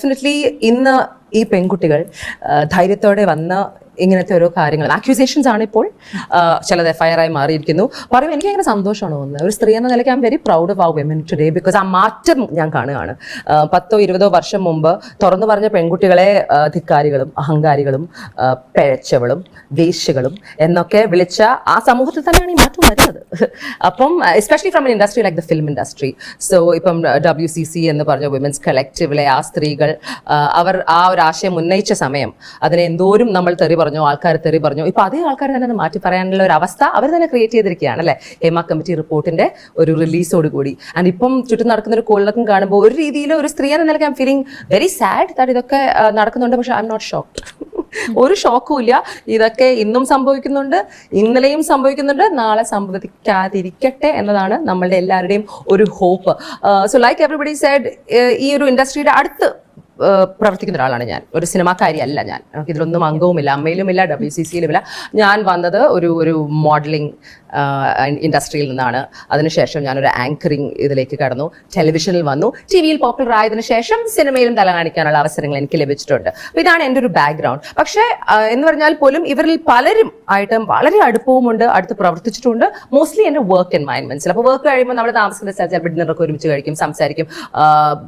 Definitely ഇന്ന് ഈ പെൺകുട്ടികൾ ധൈര്യത്തോടെ വന്ന ഇങ്ങനത്തെ ഓരോ കാര്യങ്ങൾ ആക്യൂസേഷൻസ് ആണ് ഇപ്പോൾ ചിലത് FIR ആയി മാറിയിരിക്കുന്നു. പറയും എനിക്ക് ഭയങ്കര സന്തോഷമാണ് തോന്നുന്നത്. ഒരു സ്ത്രീ എന്ന നിലയ്ക്ക് I am very proud of our women today because ആ മാറ്റം ഞാൻ കാണുകയാണ്. 10-20 വർഷം മുമ്പ് തുറന്നു പറഞ്ഞ പെൺകുട്ടികളെ ധിക്കാരികളും അഹങ്കാരികളും പിഴച്ചവളും വേശ്യകളും എന്നൊക്കെ വിളിച്ച ആ സമൂഹത്തിൽ തന്നെയാണ് ഈ മാറ്റം വരുന്നത്. അപ്പം especially from N industry like the film industry. So ഇപ്പം WCC എന്ന് പറഞ്ഞ വിമൻസ് കളക്റ്റീവിലെ ആ സ്ത്രീകൾ അവർ ആ ഒരു ആശയം ഉന്നയിച്ച സമയം അതിനെ എന്തോരം നമ്മൾ തെറി പറഞ്ഞു, ആൾക്കാർ തെറി പറഞ്ഞു. ഇപ്പൊ അതേ ആൾക്കാർ തന്നെ അത് മാറ്റി പറയാനുള്ള ഒരു അവസ്ഥ അവർ തന്നെ ക്രിയേറ്റ് ചെയ്തിരിക്കുകയാണ് അല്ലെ, ഹേമ കമ്മിറ്റി റിപ്പോർട്ടിന്റെ ഒരു റിലീസോട് കൂടി. ആൻഡ് ഇപ്പം ചുറ്റും നടക്കുന്ന ഒരു കോളിലൊക്കെ കാണുമ്പോൾ ഒരു രീതിയിൽ ഒരു സ്ത്രീ എന്ന നിലയ്ക്ക് I M feeling very sad that ഇതൊക്കെ നടക്കുന്നുണ്ട്. പക്ഷെ ഐ എം നോട്ട് ഷോക്ക്ഡ്. ഒരു ഷോക്കും ഇല്ല. ഇതൊക്കെ ഇന്നും സംഭവിക്കുന്നുണ്ട്, ഇന്നലെയും സംഭവിക്കുന്നുണ്ട്, നാളെ സംഭവിക്കാതിരിക്കട്ടെ എന്നതാണ് നമ്മളുടെ എല്ലാവരുടെയും ഒരു hope. So like everybody said, ഈ ഒരു ഇൻഡസ്ട്രിയുടെ അടുത്ത് പ്രവർത്തിക്കുന്ന ഒരാളാണ് ഞാൻ. ഒരു സിനിമാക്കാരി അല്ല ഞാൻ. നമുക്ക് ഇതിലൊന്നും അംഗവുമില്ല, അമ്മയിലുമില്ല, WCCയിലുമില്ല. ഞാൻ വന്നത് ഒരു മോഡലിംഗ് ഇൻഡസ്ട്രിയിൽ നിന്നാണ്. അതിനുശേഷം ഞാനൊരു ആങ്കറിങ് ഇതിലേക്ക് കടന്നു, ടെലിവിഷനിൽ വന്നു, TV-യിൽ പോപ്പുലർ ആയതിനു ശേഷം സിനിമയിലും തല കാണിക്കാനുള്ള അവസരങ്ങൾ എനിക്ക് ലഭിച്ചിട്ടുണ്ട്. അപ്പോൾ ഇതാണ് എൻ്റെ ഒരു ബാക്ക്ഗ്രൗണ്ട്. പക്ഷേ എന്ന് പറഞ്ഞാൽ പോലും ഇവരിൽ പലരും ആയിട്ട് വളരെ അടുപ്പവുമുണ്ട്, അടുത്ത് പ്രവർത്തിച്ചിട്ടുണ്ട്. മോസ്റ്റ്ലി എൻ്റെ വർക്ക് എൻവയൺമെന്റ്സിൽ. അപ്പോൾ വർക്ക് കഴിയുമ്പോൾ നമ്മൾ താമസിക്കുന്ന സ്ഥലത്ത് ചിലപ്പോൾ ഡിന്നറൊക്കെ ഒരുമിച്ച് കഴിക്കും, സംസാരിക്കും,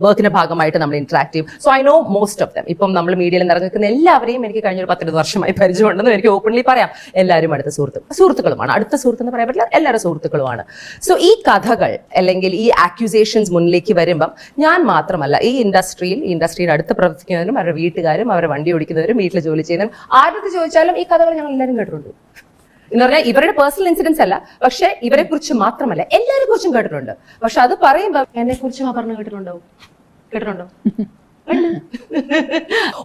വർക്കിന്റെ ഭാഗമായിട്ട് നമ്മൾ ഇന്ററാക്ട് ചെയ്യും. So I know most of them. ഇപ്പം നമ്മൾ മീഡിയയിൽ നിറഞ്ഞിരിക്കുന്ന എല്ലാവരെയും എനിക്ക് കഴിഞ്ഞൊരു 10-20 വർഷമായി പരിചയമുണ്ടെന്ന് എനിക്ക് ഓപ്പൺലി പറയാം. എല്ലാവരും അടുത്ത സുഹൃത്തുക്കളുമാണ്. അടുത്ത സുഹൃത്ത് പറയാൻ പറ്റില്ല, എല്ലാവരും സുഹൃത്തുക്കളുമാണ്. സോ ഈ കഥകൾ അല്ലെങ്കിൽ ഈ ആക്യൂസേഷൻസ് മുന്നിലേക്ക് വരുമ്പം ഞാൻ മാത്രമല്ല, ഈ ഇൻഡസ്ട്രിയിൽ അടുത്ത് പ്രവർത്തിക്കുന്നവരും അവരുടെ വീട്ടുകാരും അവരുടെ വണ്ടി ഓടിക്കുന്നവരും വീട്ടിൽ ജോലി ചെയ്യുന്നവരും ആരുടെ ചോദിച്ചാലും ഈ കഥകൾ ഞങ്ങൾ എല്ലാവരും കേട്ടിട്ടുണ്ട്. എന്ന് പറഞ്ഞാൽ ഇവരുടെ പേഴ്സണൽ ഇൻസിഡൻസ് അല്ല, പക്ഷെ ഇവരെ കുറിച്ച് മാത്രമല്ല എല്ലാവരെ കുറിച്ചും കേട്ടിട്ടുണ്ട്. പക്ഷെ അത് പറയുമ്പോൾ എന്നെ കുറിച്ചും പറഞ്ഞു കേട്ടിട്ടുണ്ടോ?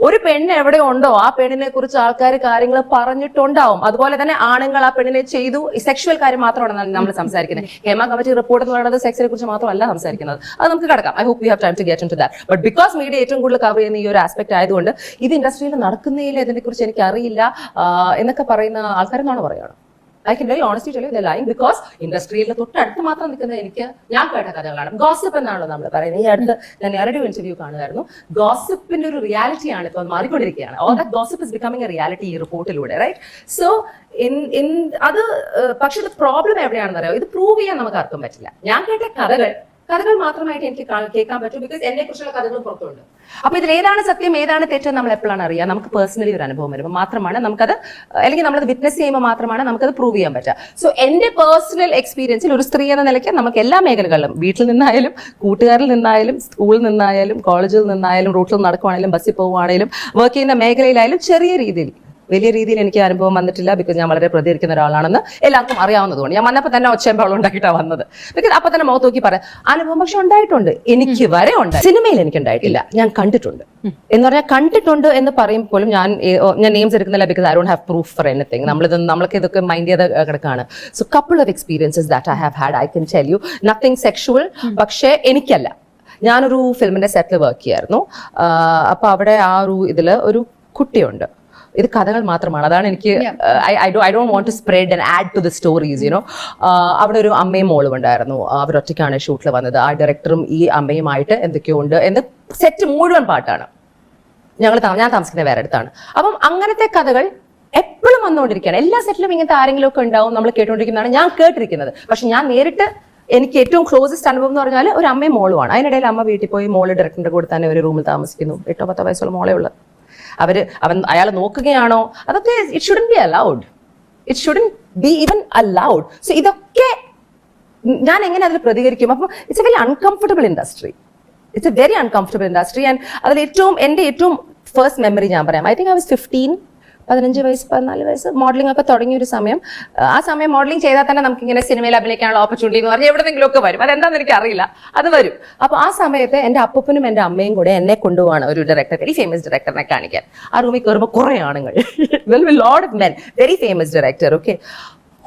ഒരു പെണ്ണ് എവിടെ ഉണ്ടോ ആ പെണ്ണിനെ കുറിച്ച് ആൾക്കാർ കാര്യങ്ങൾ പറഞ്ഞിട്ടുണ്ടാവും. അതുപോലെ തന്നെ ആണുങ്ങൾ ആ പെണ്ണിനെ ചെയ്തു, സെക്ഷുവൽ കാര്യം മാത്രമാണ് നമ്മൾ സംസാരിക്കുന്നത്. ഹേമ കമ്മിറ്റി റിപ്പോർട്ട് എന്ന് പറയുന്നത് സെക്സിനെ കുറിച്ച് മാത്രമല്ല സംസാരിക്കുന്നത്. അത് നമുക്ക് കിടക്കാം. I hope you have time to get into that. But because media ഏറ്റവും കൂടുതൽ കവർ ചെയ്യുന്ന ഈ ഒരു ആസ്പെക്ട് ആയതുകൊണ്ട് ഇത് ഇൻഡസ്ട്രിയിൽ നടക്കുന്നതിൽ ഇതിനെ കുറിച്ച് എനിക്ക് അറിയില്ല എന്നൊക്കെ പറയുന്ന ആൾക്കാരെന്നാണ് പറയുന്നത്. I can very honestly tell you they're lying because ഇൻഡസ്ട്രിയിൽ തൊട്ടടുത്ത് മാത്രം നിൽക്കുന്ന ഞാൻ കേട്ട കഥകളാണ്. ഗോസിപ്പ് എന്നാണല്ലോ നമ്മൾ പറയുന്നത്. ഈ അടുത്ത് ഞാൻ നേരിട്ട് ഇന്റർവ്യൂ കാണുമായിരുന്നു. ഗോസിപ്പിന്റെ ഒരു റിയാലിറ്റിയാണ് ഇപ്പോൾ മാറിക്കൊണ്ടിരിക്കുകയാണ്. All that gossip is becoming A reality ഈ റിപ്പോർട്ടിലൂടെ, റൈറ്റ്? സോ അത് പക്ഷെ ഇത് പ്രോബ്ലം എവിടെയാണെന്ന് അറിയാം. ഇത് പ്രൂവ് ചെയ്യാൻ നമുക്ക് ആർക്കും പറ്റില്ല. ഞാൻ കേട്ട കഥകൾ മാത്രമായിട്ട് എനിക്ക് കേൾക്കാൻ പറ്റും. ബിക്കോസ് എന്നെ കുറിച്ചുള്ള കഥകൾ പുറത്തുണ്ട്. അപ്പൊ ഇതിൽ ഏതാണ് സത്യം ഏതാണ് തെറ്റെന്ന് നമ്മൾ എപ്പോഴാണ് അറിയാം? നമുക്ക് പേഴ്സണലി ഒരു അനുഭവം വരുമ്പോൾ മാത്രമാണ് നമുക്കത്, അല്ലെങ്കിൽ നമ്മളത് വിറ്റ്നസ് ചെയ്യുമ്പോൾ മാത്രമാണ് നമുക്കത് പ്രൂവ് ചെയ്യാൻ പറ്റുക. സോ എന്റെ പേഴ്സണൽ എക്സ്പീരിയൻസിൽ ഒരു സ്ത്രീ എന്ന നിലയ്ക്ക് നമുക്ക് എല്ലാ മേഖലകളിലും, വീട്ടിൽ നിന്നായാലും കൂട്ടുകാരിൽ നിന്നായാലും സ്കൂളിൽ നിന്നായാലും കോളേജിൽ നിന്നായാലും റൂട്ടിൽ നടക്കുവാണെങ്കിലും ബസ്സിൽ പോവുകയാണെങ്കിലും വർക്ക് ചെയ്യുന്ന മേഖലയിലായാലും ചെറിയ രീതിയിൽ, വലിയ രീതിയിൽ എനിക്ക് അനുഭവം വന്നിട്ടില്ല. ബിക്കോസ് ഞാൻ വളരെ പ്രതികരിക്കുന്ന ഒരാളാണെന്ന് എല്ലാവർക്കും അറിയാവുന്നതുകൊണ്ട് ഞാൻ വന്നപ്പോൾ തന്നെ ഒച്ചയമ്പളം ഉണ്ടാക്കിയിട്ടാണ് വന്നത്. ബിക്കോസ് അപ്പൊ തന്നെ മുഖത്ത് നോക്കി പറയാം അനുഭവം. പക്ഷെ ഉണ്ടായിട്ടുണ്ട്, എനിക്ക് വരെ ഉണ്ട്. സിനിമയിൽ എനിക്ക് ഉണ്ടായിട്ടില്ല, ഞാൻ കണ്ടിട്ടുണ്ട്. എന്ന് പറഞ്ഞാൽ കണ്ടിട്ടുണ്ട് എന്ന് പറയുമ്പോഴും ഞാൻ നെയിംസ് എടുക്കുന്നില്ല. Because I don't have proof for anything. നമ്മൾക്ക് ഇതൊക്കെ മൈൻഡ് ചെയ്ത് കിടക്കാണ്. So couple of experiences that I have had, I can tell you. Nothing sexual. പക്ഷേ എനിക്കല്ല. ഞാനൊരു ഫിലിമിന്റെ സെറ്റിൽ വർക്ക് ചെയ്യായിരുന്നു. അപ്പൊ അവിടെ ആ ഒരു ഇതില് ഒരു കുട്ടിയുണ്ട്. ഇത് കഥകൾ മാത്രമാണ്. അതാണ് എനിക്ക് I don't want to spread and add to the stories, you know. അവിടെ ഒരു അമ്മയും മോളും ഉണ്ടായിരുന്നു. അവരൊറ്റയ്ക്കാണ് ഷൂട്ടിൽ വന്നത്. ആ ഡയറക്ടറും ഈ അമ്മയുമായിട്ട് എന്തൊക്കെയോ ഉണ്ട്. എന്റെ സെറ്റ് മുഴുവൻ പാട്ടാണ്. ഞാൻ താമസിക്കുന്നത് വേറെ അടുത്താണ്. അപ്പം അങ്ങനത്തെ കഥകൾ എപ്പോഴും വന്നുകൊണ്ടിരിക്കുകയാണ്. എല്ലാ സെറ്റിലും ഇങ്ങനത്തെ ആരെങ്കിലും ഒക്കെ ഉണ്ടാവും. നമ്മൾ കേട്ടുകൊണ്ടിരിക്കുന്നതാണ് ഞാൻ കേട്ടിരിക്കുന്നത്. പക്ഷെ ഞാൻ നേരിട്ട് എനിക്ക് ഏറ്റവും ക്ലോസസ്റ്റ് അനുഭവം എന്ന് പറഞ്ഞാൽ ഒരു അമ്മയും മോളുമാണ്. അതിനിടയിൽ അമ്മ വീട്ടിൽ പോയി മോള് ഡയറക്ടറിന്റെ കൂടെ തന്നെ ഒരു റൂമിൽ താമസിക്കുന്നു. 8-10 വയസ്സുള്ള മോളെ ഉള്ളത്. അയാൾ നോക്കുകയാണോ? അതൊക്കെ it shouldn't be allowed. It shouldn't be even allowed. So ഇതൊക്കെ ഞാൻ എങ്ങനെ അതിൽ പ്രതികരിക്കും? അപ്പൊ it's a very uncomfortable industry. It's a very uncomfortable industry. And അതിൽ എൻ്റെ ഏറ്റവും ഫസ്റ്റ് മെമ്മറി ഞാൻ പറയാം. ഐ തിങ്ക് ഐ വാസ് 15 വയസ്സ് 14 വയസ്സ് മോഡലിംഗ് ഒക്കെ തുടങ്ങിയ ഒരു സമയം. ആ സമയം മോഡലിംഗ് ചെയ്താൽ തന്നെ നമുക്ക് ഇങ്ങനെ സിനിമയിൽ അഭിനയിക്കാനുള്ള ഓപ്പർച്യൂണിറ്റി എന്ന് പറഞ്ഞാൽ എവിടെയെങ്കിലും ഒക്കെ വരും. അതെന്താണെന്ന് എനിക്ക് അറിയില്ല, അത് വരും. അപ്പൊ ആ സമയത്ത് എന്റെ അപ്പനും എന്റെ അമ്മയും കൂടെ എന്നെ കൊണ്ടുപോവാണ് ഒരു ഡയറക്ടർ, വെരി ഫേമസ് ഡയറക്ടറിനെ കാണിക്കാൻ. ആ റൂമിൽ കയറുമ്പോൾ കുറെ ആണുങ്ങൾ, lot of men, very famous director. Okay,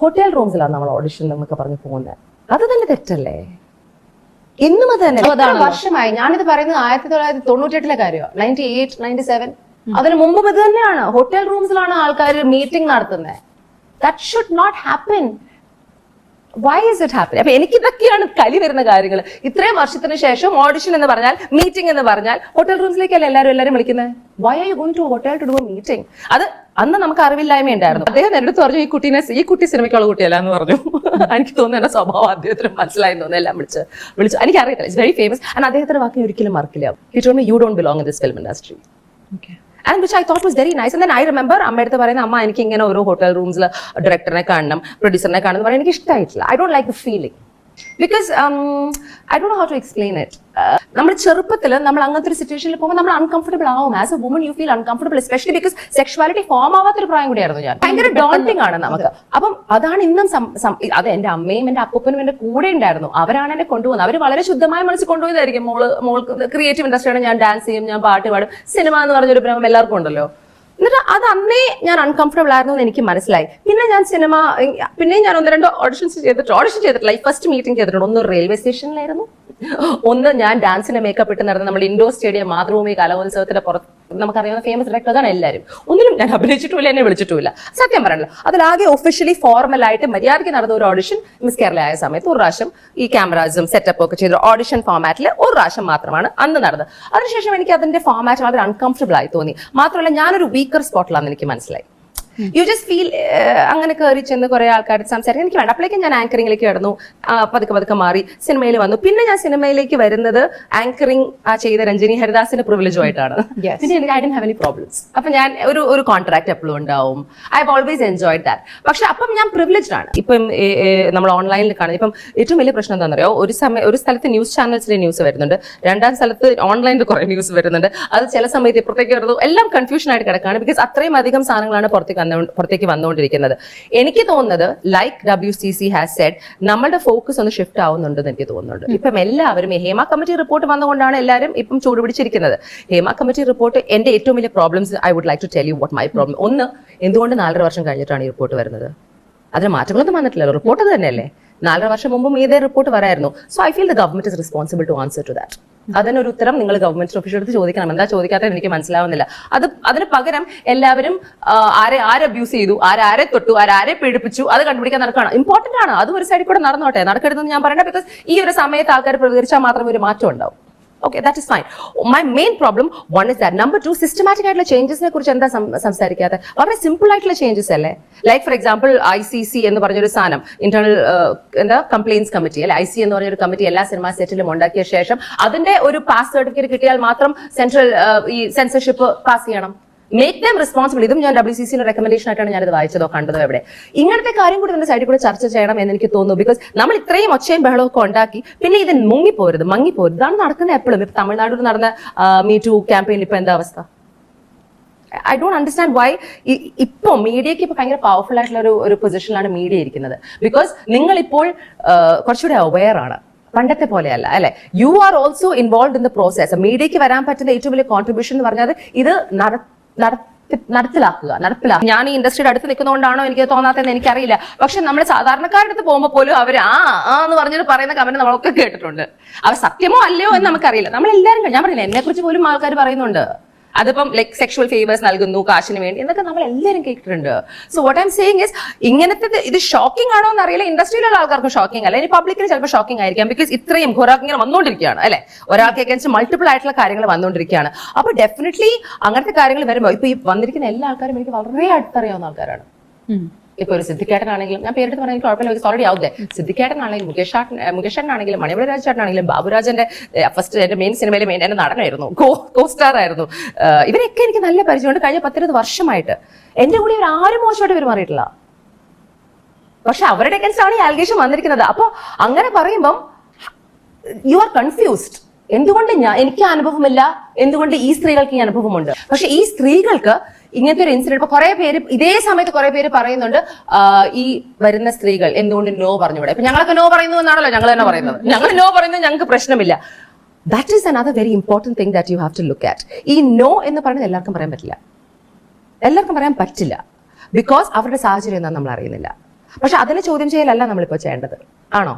hotel റൂംസിലാണ് നമ്മൾ ഓഡിഷൻ എന്നൊക്കെ പറഞ്ഞ് പോകുന്നത്. അത് തന്നെ തെറ്റല്ലേ? ഇന്നും അത് തന്നെ. വർഷമായി ഞാനിത് പറയുന്നത് 1998 കാര്യമാണ്. 98, 97. അതിന് മുമ്പ് ഇത് തന്നെയാണ്. ഹോട്ടൽ റൂംസിലാണ് ആൾക്കാർ മീറ്റിംഗ് നടത്തുന്നത്. That should not happen. Why is it happen? അപ്പൊ എനിക്ക് ഇതൊക്കെയാണ് കലി വരുന്ന കാര്യങ്ങൾ. ഇത്രയും വർഷത്തിന് ശേഷം ഓഡിഷൻ എന്ന് പറഞ്ഞാൽ, മീറ്റിംഗ് എന്ന് പറഞ്ഞാൽ, ഹോട്ടൽ റൂംസിലേക്കല്ല എല്ലാവരും വിളിക്കുന്നത്. Why are you going to hotel to do a meeting? അത് അന്ന് നമുക്ക് അറിവില്ലായ്മ ഉണ്ടായിരുന്നു. അദ്ദേഹം എൻ്റെ അടുത്ത് പറഞ്ഞു, ഈ കുട്ടി സിനിമയ്ക്കുള്ള കുട്ടിയല്ല എന്ന് പറഞ്ഞു. എനിക്ക് തോന്നുന്നു എന്റെ സ്വഭാവം അദ്ദേഹത്തിന് മനസ്സിലായി തോന്നുന്നു. എല്ലാം വിളിച്ചു എനിക്കറിയത്തില്ല. It's very famous. ആൻഡ് അദ്ദേഹത്തിന്റെ വാക്ക് ഒരിക്കലും മറക്കില്ല. He told me you don't belong in this film industry. And which I thought was very nice. And then I remember അമ്മ അടുത്ത് പറയുന്ന, അമ്മ എനിക്ക് ഇങ്ങനെ ഓരോ ഹോട്ടൽ റൂംസിൽ ഡയറക്ടറിനെ കാണണം, പ്രൊഡ്യൂസറിനെ കാണണം എന്ന് പറയാൻ എനിക്ക് ഇഷ്ടമായിട്ടില്ല. I don't like the feeling because I don't know how to explain it. നമ്മൾ ചെറുപ്പത്തിൽ നമ്മൾ അങ്ങനത്തെ ഒരു സിറ്റുവേഷനിൽ പോകുമ്പോൾ നമ്മൾ അൺകംഫർട്ടബിൾ ആവും. As a woman you feel uncomfortable, especially because sexuality form ആവാത്തൊരു പ്രായം കൂടിയായിരുന്നു ഞാൻ. ഭയങ്കര ഡോണ്ടിങ് ആണ് നമുക്ക്. അപ്പം അതാണ് ഇന്നും അത് എന്റെ അമ്മയും എന്റെ അപ്പനും എന്റെ കൂടെ ഉണ്ടായിരുന്നു. അവരാണ് എന്നെ കൊണ്ടുപോകുന്നത്. അവർ വളരെ ശുദ്ധമായ മനസ്സിൽ കൊണ്ടുപോയതായിരിക്കും. മോൾക്ക് ക്രിയേറ്റീവ് ഇൻഡസ്ട്രിയാണ്, ഞാൻ ഡാൻസ് ചെയ്യും, ഞാൻ പാട്ട് പാടും, സിനിമ എന്ന് പറഞ്ഞൊരു ഭ്രമം എല്ലാവർക്കും ഉണ്ടല്ലോ. എന്നിട്ട് അത് അന്നേ ഞാൻ അൺകംഫർട്ടബിൾ ആയിരുന്നു എന്ന് എനിക്ക് മനസ്സിലായി. പിന്നെ ഞാൻ ഞാൻ 1-2 ഓഡിഷൻ ചെയ്തിട്ടില്ല. ഫസ്റ്റ് മീറ്റിംഗ് ചെയ്തിട്ടുണ്ട്. ഒന്ന് റെയിൽവേ സ്റ്റേഷനിലായിരുന്നു, ഒന്ന് ഞാൻ ഡാൻസിന്റെ മേക്കപ്പ് ഇട്ട് നടന്ന നമ്മുടെ ഇൻഡോർ സ്റ്റേഡിയം മാതൃഭൂമി കലോത്സവത്തിന്റെ പുറത്ത് നമുക്കറിയാവുന്ന ഫേമസ് ഡയറക്ടേഴ്സാണ് എല്ലാവരും. ഒന്നിലും ഞാൻ അഭിനയിച്ചിട്ടില്ല, എന്നെ വിളിച്ചിട്ടില്ല. സത്യം പറയണല്ലോ, അതിലാകെ ഒഫീഷ്യലി ഫോർമൽ ആയിട്ട് മര്യാദയ്ക്ക് നടന്ന ഒരു ഓഡിഷൻ മിസ് കേരള ആയ സമയത്ത് ഒരു പ്രാവശ്യം ഈ ക്യാമറാസും സെറ്റപ്പ് ഒക്കെ ചെയ്ത ഓഡിഷൻ ഫോമാറ്റിൽ ഒരു പ്രാവശ്യം മാത്രമാണ് അന്ന് നടന്നത്. അതിനുശേഷം എനിക്ക് അതിന്റെ ഫോമാറ്റ് വളരെ അൺകംഫർട്ടബിൾ ആയി തോന്നി. മാത്രമല്ല ഞാനൊരു വീക്കർ സ്പോട്ടിലാണെന്ന് എനിക്ക് മനസ്സിലായി. യു ജസ്റ്റ് ഫീൽ അങ്ങനെ കയറി ചെന്ന് കുറെ ആൾക്കാർ സംസാരിക്കാൻ എനിക്ക് വേണ്ട. അപ്പോഴേക്കും ഞാൻ ആങ്കറിംഗിലേക്ക് കിടന്നു, പതുക്കെ മാറി സിനിമയിൽ വന്നു. പിന്നെ ഞാൻ സിനിമയിലേക്ക് വരുന്നത് ആങ്കറിംഗ് ചെയ്ത രഞ്ജിനി ഹരിദാസിന്റെ പ്രിവിലേജ് ആയിട്ടാണ്. പിന്നെ എനിക്ക് I don't have any problems. അപ്പൊ ഞാൻ ഒരു കോൺട്രാക്ട് എപ്പോഴും ഉണ്ടാവും. I have always enjoyed that. പക്ഷെ അപ്പം ഞാൻ പ്രിവിലേജ്ഡ് ആണ്. ഇപ്പം നമ്മൾ ഓൺലൈനിൽ കാണുന്നത് ഇപ്പം ഏറ്റവും വലിയ പ്രശ്നം എന്താണെന്ന് അറിയോ? ഒരു സ്ഥലത്ത് ന്യൂസ് ചാനൽസിലെ ന്യൂസ് വരുന്നുണ്ട്, രണ്ടാം സ്ഥലത്ത് ഓൺലൈനിൽ കുറെ ന്യൂസ് വരുന്നുണ്ട്. അത് ചില സമയത്ത് ഇപ്പുറത്തേക്ക് വരുന്നു, എല്ലാം കൺഫ്യൂഷൻ ആയിട്ട് കിടക്കാണ്. ബിക്കോസ് അത്രയും അധികം സാധനങ്ങളാണ് പുറത്തേക്ക് വന്നുകൊണ്ടിരിക്കുന്നത്. എനിക്ക് തോന്നുന്നത് ലൈക്ക് WCC ഹാസ് സെഡ്, നമ്മളുടെ ഫോക്കസ് ഒന്ന് ഷിഫ്റ്റ് ആവുന്നുണ്ടെന്ന് എനിക്ക് തോന്നുന്നുണ്ട്. ഇപ്പം എല്ലാവരും ഹേമ കമ്മിറ്റി റിപ്പോർട്ട് വന്നുകൊണ്ടാണ് എല്ലാവരും ഇപ്പം ചൂടുപിടിച്ചിരിക്കുന്നത്. ഹേമ കമ്മിറ്റി റിപ്പോർട്ട് എന്റെ ഏറ്റവും വലിയ problems I would like to tell you what my problem. ഒന്ന്, എന്തുകൊണ്ട് 4.5 വർഷം കഴിഞ്ഞിട്ടാണ് ഈ റിപ്പോർട്ട് വരുന്നത്? അതിന് മാറ്റങ്ങളൊന്നും വന്നിട്ടില്ലല്ലോ, റിപ്പോർട്ട് അത് തന്നെയല്ലേ. 4.5 വർഷം മുമ്പും ഇതേ റിപ്പോർട്ട് വരായിരുന്നു. So I feel the government is responsible to answer to that. അതിനൊരു ഉത്തരം നിങ്ങൾ ഗവൺമെന്റ് ഓഫീഷ്യൽ അടുത്ത് ചോദിക്കണം. എന്താ ചോദിക്കാത്തത് എനിക്ക് മനസ്സിലാവുന്നില്ല. അതിന് പകരം എല്ലാവരും ആരെ അബ്യൂസ് ചെയ്തു, ആരെ തൊട്ടു, ആരെ പീഡിപ്പിച്ചു, അത് കണ്ടുപിടിക്കാൻ നടക്കുകയാണ്. ഇമ്പോർട്ടന്റ് ആണ്, അതും ഒരു സൈഡിൽ കൂടെ നടന്നോട്ടെ, നടക്കരുതെന്ന് ഞാൻ പറയണ്ട. ബിക്കോസ് ഈ ഒരു സമയത്ത് ആൾക്കാർ പ്രതികരിച്ചാൽ മാത്രമേ ഒരു മാറ്റം ഉണ്ടാവും. Okay, that is fine. My main problem, one is that. Number 2, systematic ആയിട്ടുള്ള ചേഞ്ചസിനെ കുറിച്ച് എന്താ സംസാരിക്കാതെ? വളരെ സിമ്പിൾ ആയിട്ടുള്ള ചേഞ്ചസ് അല്ലേ? ലൈക്ക് ഫോർ എക്സാമ്പിൾ ICC എന്ന് പറഞ്ഞൊരു സാധനം, ഇന്റേണൽ കംപ്ലയിൻസ് കമ്മിറ്റി അല്ലെ, IC എന്ന് പറഞ്ഞൊരു കമ്മിറ്റി എല്ലാ സിനിമാ സെറ്റിലും ഉണ്ടാക്കിയ ശേഷം അതിന്റെ ഒരു പാസ് സർട്ടിഫിക്കറ്റ് കിട്ടിയാൽ മാത്രം സെൻട്രൽ ഈ സെൻസർഷിപ്പ് പാസ് ചെയ്യണം. Make them responsible. ഇതും ഞാൻ WCCയുടെ റെക്കമെൻഡേഷൻ ആയിട്ടാണ് ഞാനിത് വായിച്ചതോ കണ്ടതോ എവിടെ. ഇങ്ങനത്തെ കാര്യം കൂടി നമ്മുടെ സൈഡിൽ കൂടെ ചർച്ച ചെയ്യണം എന്ന് എനിക്ക് തോന്നുന്നു. ബിക്കോസ് നമ്മൾ ഇത്രയും ഒച്ചയും ബഹളമൊക്കെ ഉണ്ടാക്കി പിന്നെ ഇത് മങ്ങിപ്പോരുത്. ഇതാണ് നടക്കുന്നത് എപ്പോഴും. ഇപ്പൊ തമിഴ്നാട്ടിൽ നടന്ന മീ ടു ക്യാമ്പയിൻ ഇപ്പൊ എന്താ അവസ്ഥ? I don't understand why. ഇപ്പൊ മീഡിയക്ക് ഇപ്പൊ ഭയങ്കര പവർഫുൾ ആയിട്ടുള്ള ഒരു പൊസിഷനിലാണ് മീഡിയ ഇരിക്കുന്നത്. ബിക്കോസ് നിങ്ങൾ ഇപ്പോൾ കുറച്ചുകൂടെ അവെയർ ആണ്, പണ്ടത്തെ പോലെയല്ല അല്ലെ. You are also involve in the process. മീഡിയക്ക് വരാൻ പറ്റുന്ന ഏറ്റവും വലിയ കോൺട്രിബ്യൂഷൻ എന്ന് പറഞ്ഞാൽ ഇത് നടപ്പിലാക്കുക. ഞാൻ ഈ ഇൻഡസ്ട്രിയുടെ അടുത്ത് നിൽക്കുന്നതുകൊണ്ടാണോ എനിക്ക് തോന്നാത്തതെന്ന് എനിക്കറിയില്ല. പക്ഷെ നമ്മൾ സാധാരണക്കാരുടെ അടുത്ത് പോകുമ്പോൾ പോലും അവർ എന്ന് പറഞ്ഞിട്ട് പറയുന്ന കമന്റ് നമ്മളൊക്കെ കേട്ടിട്ടുണ്ട്. അവർ സത്യമോ അല്ലയോ എന്ന് നമുക്കറിയില്ല. നമ്മളെല്ലാവരും, ഞാൻ പറഞ്ഞില്ല, എന്നെ കുറിച്ച് പോലും ആൾക്കാർ പറയുന്നുണ്ട്. അതിപ്പം ലൈക്ക് സെക്ഷുവൽ ഫേവേഴ്സ് നൽകുന്നു കാശിന് വേണ്ടി എന്നൊക്കെ നമ്മൾ എല്ലാവരും കേട്ടിട്ടുണ്ട്. So what I M saying is, ഇങ്ങനത്തെ ഇത് ഷോക്കിംഗ് ആണോ എന്ന് അറിയില്ല. ഇൻഡസ്ട്രിയിലുള്ള ആൾക്കാർക്ക് ഷോക്കിംഗ് അല്ല, ഇനി പബ്ലിക്കിന് ചിലപ്പോൾ ഷോക്കിംഗ് ആയിരിക്കാം. ബിക്കോസ് ഇത്രയും ഇങ്ങനെ വന്നുകൊണ്ടിരിക്കുകയാണ് അല്ലെ, ഒരാൾക്ക് അഗേൻസ്റ്റ് മൾട്ടിപ്പിൾ ആയിട്ടുള്ള കാര്യങ്ങൾ വന്നുകൊണ്ടിരിക്കുകയാണ്. അപ്പൊ ഡെഫിനറ്റ്ലി അങ്ങനത്തെ കാര്യങ്ങൾ വരുമ്പോൾ ഇപ്പൊ ഈ വന്നിരിക്കുന്ന എല്ലാ ആൾക്കാരും എനിക്ക് വളരെ അടുത്തറിയാവുന്ന ആൾക്കാരാണ്. ഇപ്പൊ ഒരു സിദ്ദിഖേട്ടനാണെങ്കിലും, ഞാൻ പേരെടുത്ത് പറഞ്ഞാൽ കുഴപ്പമില്ല, ഓൾറെഡി ഔട്ട് ദേ. സിദ്ദിഖേട്ടനാണെങ്കിലും മുകേഷേട്ടനാണെങ്കിലും മണിപുര രാജേട്ടനാണെങ്കിലും ബാബുരാജന്റെ ഫസ്റ്റ് എന്റെ മെയിൻ സിനിമയിലെ എന്റെ നടനായിരുന്നു, കോ സ്റ്റാർ ആയിരുന്നു. ഇവരൊക്കെ എനിക്ക് നല്ല പരിചയമുണ്ട്. കഴിഞ്ഞ 10-20 വർഷമായിട്ട് എന്റെ കൂടെ ഇവർ ആരും മോശമായിട്ട് പെരുമാറിയിട്ടില്ല. പക്ഷെ അവരുടെ അഗേൻസ്റ്റ് ആണ് ഈ ആൽഗേഷൻ വന്നിരിക്കുന്നത്. അപ്പൊ അങ്ങനെ പറയുമ്പം യു ആർ കൺഫ്യൂസ്ഡ്. എന്തുകൊണ്ട് എനിക്ക് അനുഭവമില്ല, എന്തുകൊണ്ട് ഈ സ്ത്രീകൾക്ക് ഈ അനുഭവമുണ്ട്? പക്ഷെ ഈ സ്ത്രീകൾക്ക് ഇങ്ങനത്തെ ഒരു ഇൻസിഡന്റ് ഇപ്പൊ കുറെ പേര് ഇതേ സമയത്ത് കുറെ പേര് പറയുന്നുണ്ട്, ഈ വരുന്ന സ്ത്രീകൾ എന്തുകൊണ്ട് നോ പറഞ്ഞുകൂടെ? ഇപ്പൊ ഞങ്ങളൊക്കെ നോ പറയുന്നു എന്നാണല്ലോ ഞങ്ങൾ തന്നെ പറയുന്നത്. ഞങ്ങൾ നോ പറയുന്നത് ഞങ്ങൾക്ക് പ്രശ്നമില്ല. That is another very important thing that you have to look at. ഈ നോ എന്ന് പറയുന്നത് എല്ലാവർക്കും പറയാൻ പറ്റില്ല, എല്ലാവർക്കും പറയാൻ പറ്റില്ല. ബിക്കോസ് അവരുടെ സാഹചര്യം എന്താണെന്ന് നമ്മൾ അറിയുന്നില്ല. പക്ഷെ അതിനെ ചോദ്യം ചെയ്യലല്ല നമ്മളിപ്പോ ചെയ്യേണ്ടത്, ആണോ?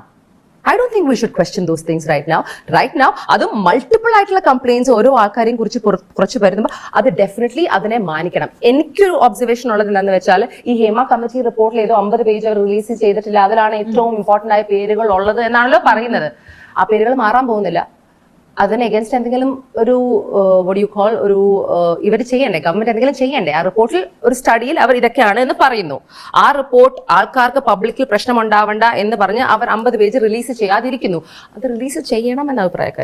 I don't think we should question those things right now. Right now, അത് മൾട്ടിപ്പിൾ ആയിട്ടുള്ള കംപ്ലയിൻസ് ഓരോ ആൾക്കാരെയും കുറിച്ച് വരുമ്പോൾ അത് ഡെഫിനറ്റ്ലി അതിനെ മാനിക്കണം. എനിക്കൊരു ഒബ്സർവേഷൻ ഉള്ളത് എന്താണെന്ന് വെച്ചാൽ ഈ ഹേമ കമ്മിറ്റി റിപ്പോർട്ടിൽ ഏതോ 50 പേജ് അവർ റിലീസ് ചെയ്തിട്ടില്ല, അതിലാണ് ഏറ്റവും ഇമ്പോർട്ടന്റ് ആയ പേരുകൾ ഉള്ളത് എന്നാണല്ലോ പറയുന്നത്. ആ പേരുകൾ മാറാൻ പോകുന്നില്ല. അതിന് എഗൻസ്റ്റ് എന്തെങ്കിലും ഒരു വോട്ട് യു കോൾ ഒരു ഇവർ ചെയ്യണ്ടേ, ഗവൺമെന്റ് എന്തെങ്കിലും ചെയ്യണ്ടേ? ആ റിപ്പോർട്ടിൽ ഒരു സ്റ്റഡിയിൽ അവർ ഇതൊക്കെയാണ് എന്ന് പറയുന്നു. ആ റിപ്പോർട്ട് ആൾക്കാർക്ക് പബ്ലിക്കിൽ പ്രശ്നം ഉണ്ടാവണ്ട എന്ന് പറഞ്ഞ് അവർ 50 പേജ് റിലീസ് ചെയ്യാതിരിക്കുന്നു. അത് റിലീസ് ചെയ്യണം എന്ന അഭിപ്രായക്കാർ.